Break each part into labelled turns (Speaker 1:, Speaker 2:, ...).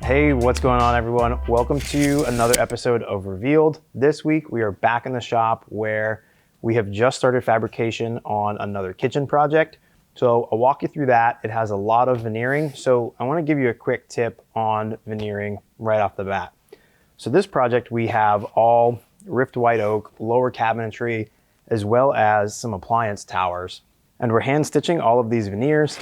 Speaker 1: Hey, what's going on everyone? Welcome to another episode of Revealed. This week we are back in the shop where we have just started fabrication on another kitchen project. So I'll walk you through that. It has a lot of veneering. So I want to give you a quick tip on veneering right off the bat. So this project we have all rift white oak, lower cabinetry, as well as some appliance towers. And we're hand stitching all of these veneers.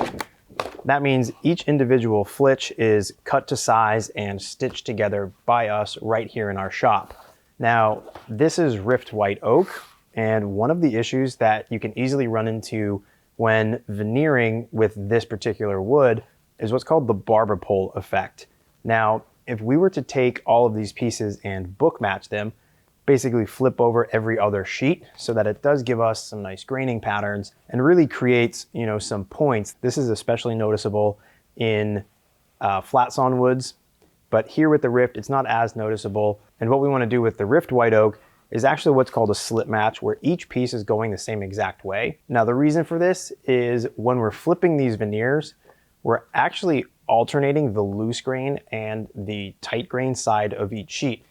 Speaker 1: That means each individual flitch is cut to size and stitched together by us right here in our shop. Now, this is rift white oak, and one of the issues that you can easily run into when veneering with this particular wood is what's called the barber pole effect. Now, if we were to take all of these pieces and book match them, basically flip over every other sheet so that it does give us some nice graining patterns and really creates, some points. This is especially noticeable in flat sawn woods, but here with the rift, it's not as noticeable. And what we want to do with the rift white oak is actually what's called a slip match, where each piece is going the same exact way. Now, the reason for this is when we're flipping these veneers, we're actually alternating the loose grain and the tight grain side of each sheet.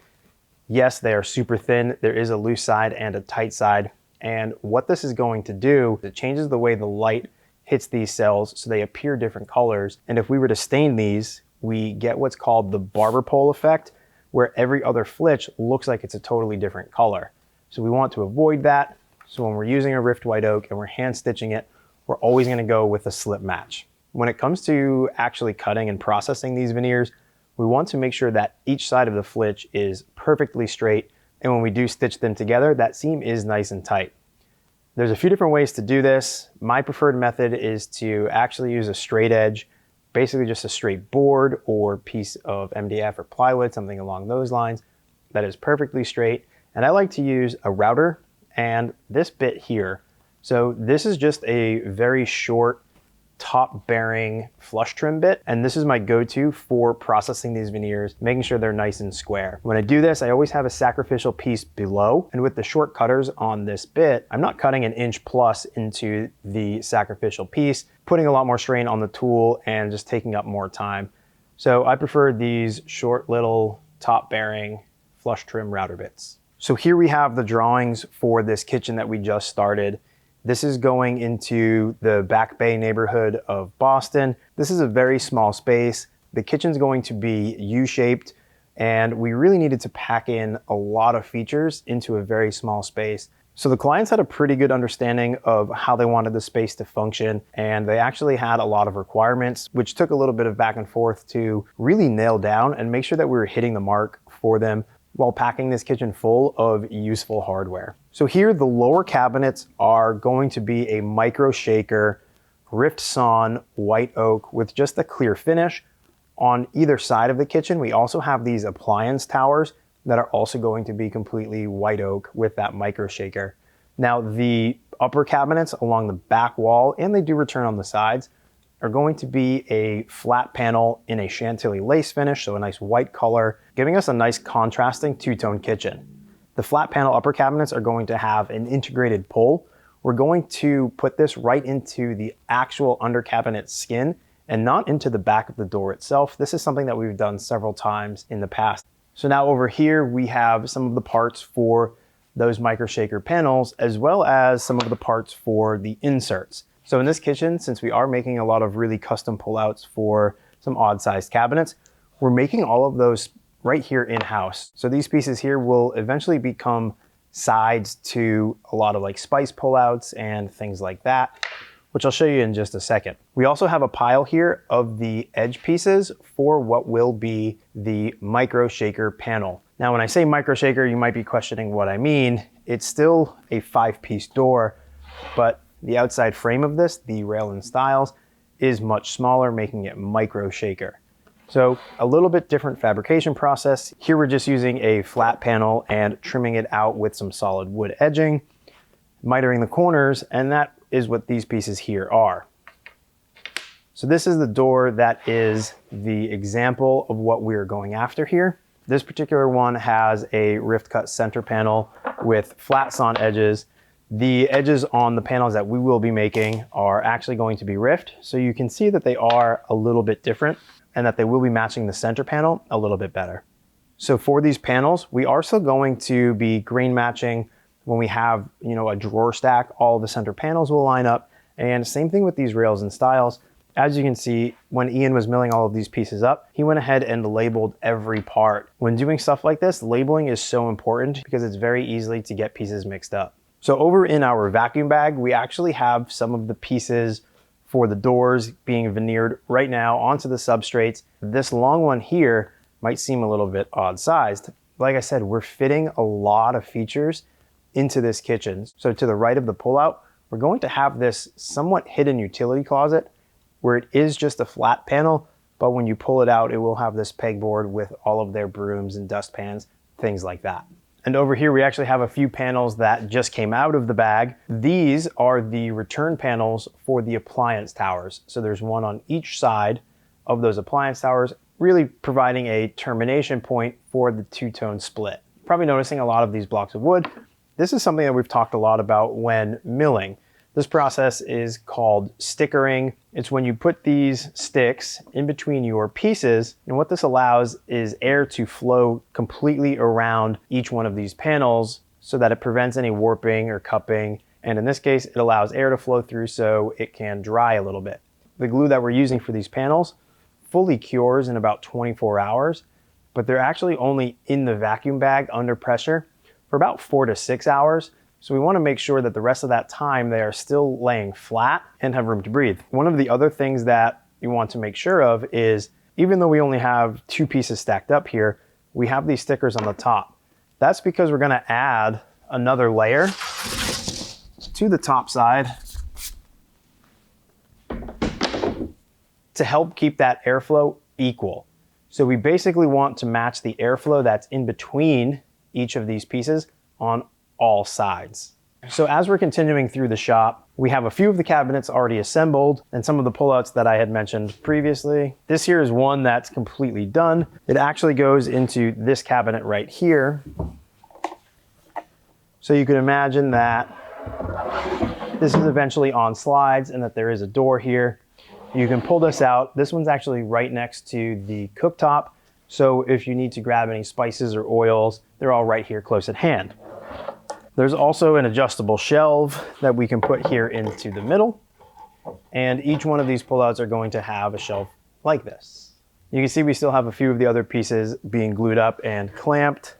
Speaker 1: Yes, they are super thin. There is a loose side and a tight side. And what this is going to do, it changes the way the light hits these cells so they appear different colors. And if we were to stain these, we get what's called the barber pole effect, where every other flitch looks like it's a totally different color. So we want to avoid that. So when we're using a rift white oak and we're hand stitching it, we're always going to go with a slip match. When it comes to actually cutting and processing these veneers, we want to make sure that each side of the flitch is perfectly straight, and when we do stitch them together, that seam is nice and tight. There's a few different ways to do this. My preferred method is to actually use a straight edge, basically just a straight board or piece of MDF or plywood, something along those lines that is perfectly straight. And I like to use a router and this bit here. So this is just a very short top bearing flush trim bit, and this is my go-to for processing these veneers, making sure they're nice and square. When I do this, I always have a sacrificial piece below, and with the short cutters on this bit, I'm not cutting 1 inch plus into the sacrificial piece, putting a lot more strain on the tool and just taking up more time. So I prefer these short little top bearing flush trim router bits. So here we have the drawings for this kitchen that we just started. This is going into the Back Bay neighborhood of Boston. This is a very small space. The kitchen's going to be U-shaped, and we really needed to pack in a lot of features into a very small space. So the clients had a pretty good understanding of how they wanted the space to function, and they actually had a lot of requirements, which took a little bit of back and forth to really nail down and make sure that we were hitting the mark for them while packing this kitchen full of useful hardware. So here, the lower cabinets are going to be a micro shaker, rift sawn white oak with just a clear finish. On either side of the kitchen, we also have these appliance towers that are also going to be completely white oak with that micro shaker. Now, the upper cabinets along the back wall, and they do return on the sides, are going to be a flat panel in a Chantilly lace finish, so a nice white color, giving us a nice contrasting two-tone kitchen. The flat panel upper cabinets are going to have an integrated pull. We're going to put this right into the actual under cabinet skin and not into the back of the door itself. This is something that we've done several times in the past. So now over here, we have some of the parts for those micro shaker panels, as well as some of the parts for the inserts. So in this kitchen, since we are making a lot of really custom pullouts for some odd sized cabinets, we're making all of those right here in-house. So these pieces here will eventually become sides to a lot of like spice pullouts and things like that, which I'll show you in just a second. We also have a pile here of the edge pieces for what will be the micro shaker panel. Now, when I say micro shaker, you might be questioning what I mean. It's still a 5-piece door, but the outside frame of this, the rail and stiles, is much smaller, making it micro shaker. So a little bit different fabrication process. Here we're just using a flat panel and trimming it out with some solid wood edging, mitering the corners, and that is what these pieces here are. So this is the door that is the example of what we're going after here. This particular one has a rift cut center panel with flat sawn edges. The edges on the panels that we will be making are actually going to be riffed. So you can see that they are a little bit different and that they will be matching the center panel a little bit better. So for these panels, we are still going to be grain matching when we have, a drawer stack. All of the center panels will line up. And same thing with these rails and stiles. As you can see, when Ian was milling all of these pieces up, he went ahead and labeled every part. When doing stuff like this, labeling is so important because it's very easy to get pieces mixed up. So over in our vacuum bag, we actually have some of the pieces for the doors being veneered right now onto the substrates. This long one here might seem a little bit odd sized. Like I said, we're fitting a lot of features into this kitchen. So to the right of the pullout, we're going to have this somewhat hidden utility closet where it is just a flat panel, but when you pull it out, it will have this pegboard with all of their brooms and dustpans, things like that. And over here, we actually have a few panels that just came out of the bag. These are the return panels for the appliance towers. So there's one on each side of those appliance towers, really providing a termination point for the two-tone split. Probably noticing a lot of these blocks of wood. This is something that we've talked a lot about when milling. This process is called stickering. It's when you put these sticks in between your pieces, and what this allows is air to flow completely around each one of these panels so that it prevents any warping or cupping. And in this case, it allows air to flow through so it can dry a little bit. The glue that we're using for these panels fully cures in about 24 hours, but they're actually only in the vacuum bag under pressure for about 4 to 6 hours. So we want to make sure that the rest of that time they are still laying flat and have room to breathe. One of the other things that you want to make sure of is, even though we only have 2 pieces stacked up here, we have these stickers on the top. That's because we're going to add another layer to the top side to help keep that airflow equal. So we basically want to match the airflow that's in between each of these pieces on all sides. So as we're continuing through the shop, we have a few of the cabinets already assembled and some of the pullouts that I had mentioned previously. This here is one that's completely done. It actually goes into this cabinet right here. So you can imagine that this is eventually on slides and that there is a door here. You can pull this out. This one's actually right next to the cooktop. So if you need to grab any spices or oils, they're all right here close at hand. There's also an adjustable shelf that we can put here into the middle. And each one of these pullouts are going to have a shelf like this. You can see we still have a few of the other pieces being glued up and clamped,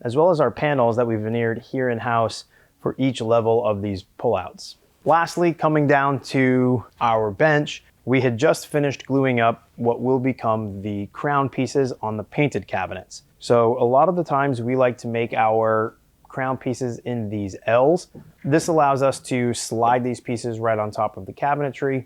Speaker 1: as well as our panels that we veneered here in-house for each level of these pullouts. Lastly, coming down to our bench, we had just finished gluing up what will become the crown pieces on the painted cabinets. So a lot of the times we like to make our crown pieces in these L's. This allows us to slide these pieces right on top of the cabinetry,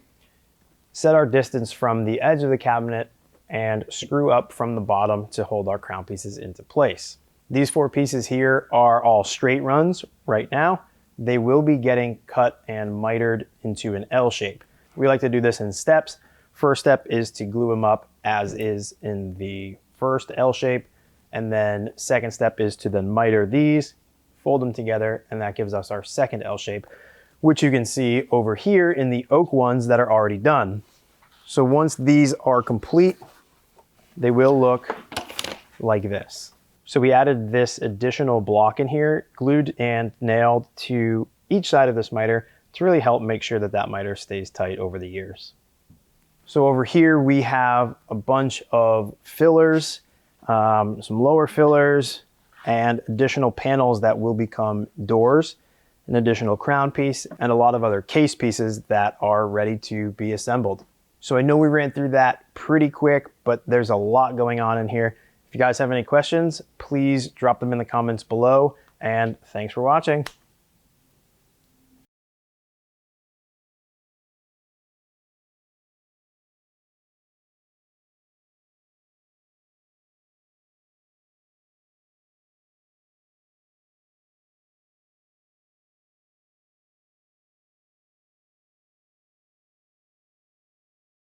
Speaker 1: set our distance from the edge of the cabinet, and screw up from the bottom to hold our crown pieces into place. These 4 pieces here are all straight runs right now. They will be getting cut and mitered into an L shape. We like to do this in steps. First step is to glue them up as is in the first L shape. And then second step is to then miter these, fold them together, and that gives us our second L shape, which you can see over here in the oak ones that are already done. So once these are complete, they will look like this. So we added this additional block in here, glued and nailed to each side of this miter to really help make sure that that miter stays tight over the years. So over here we have a bunch of fillers, some lower fillers, and additional panels that will become doors, an additional crown piece, and a lot of other case pieces that are ready to be assembled. So I know we ran through that pretty quick, but there's a lot going on in here. If you guys have any questions, please drop them in the comments below, and thanks for watching.